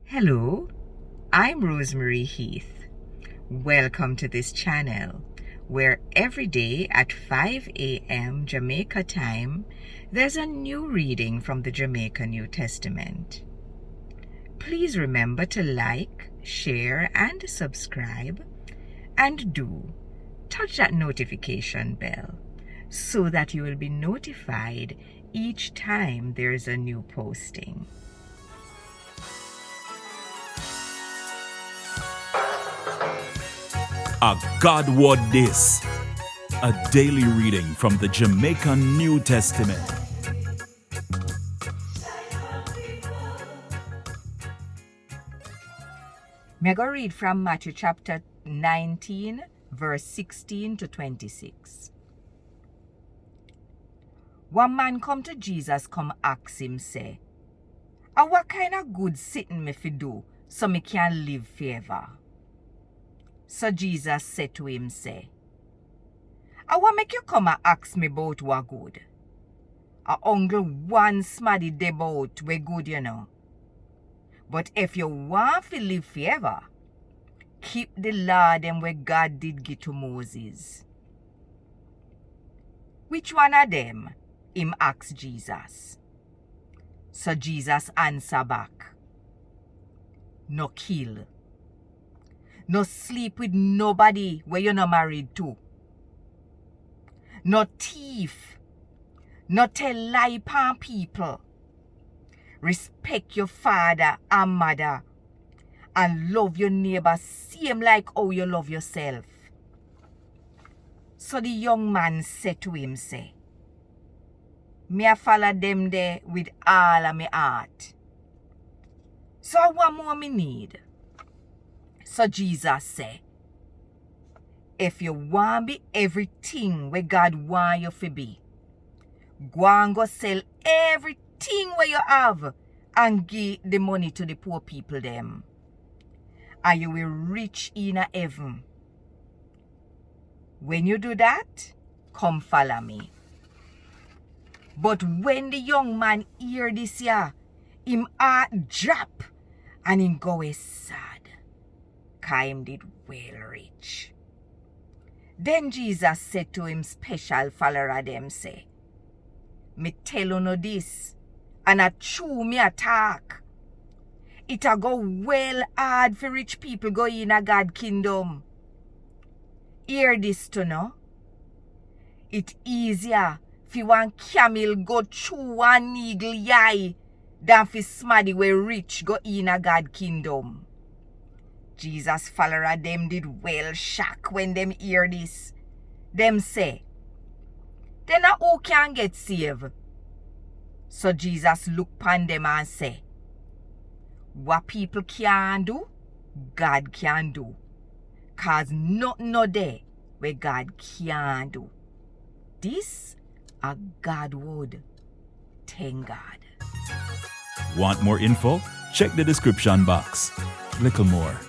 Hello, I'm Rosemarie Heath. Welcome to this channel where every day at 5 a.m. Jamaica time, there's a new reading from the Jamaican New Testament. Please remember to like, share, and subscribe, and do touch that notification bell so that you will be notified each time there's a new posting. A God Word This, a daily reading from the Jamaican New Testament. Me go read from Matthew chapter 19, verse 16 to 26. One man come to Jesus, come ask him, say, what kind of good sitting me fi do, so me can live forever? So Jesus said to him, say, what make you come and ask me about what good? Uncle one smaddy debout we good, you know. But if you want to live forever, keep the law them where God did give to Moses. Which one of them? Him asked Jesus. So Jesus answer back, no kill. No sleep with nobody where you're not married to. No thief. No tell lie upon people. Respect your father and mother. And love your neighbor same like how you love yourself. So the young man said to him, say, me a follow them there with all of my heart. So what more me need? So Jesus say, if you want be everything where God want you to be, go and go sell everything where you have and give the money to the poor people them. And you will reach in heaven. When you do that, come follow me. But when the young man hear this here, him heart drop and him go away sad. Him did well rich. Then Jesus said to him special follower them say, me tell you no this, and a true me attack. It a go well hard for rich people go in a God kingdom. Hear this to know. It easier for one camel go through one eagle eye than for smaddy where rich go in a God kingdom. Jesus follower them did well shock when them hear this. Them say, then who can get saved? So Jesus look upon them and say, what people can do, God can do. Cause nothing no there where God can do. This a God word. Thank God. Want more info? Check the description box. Little more.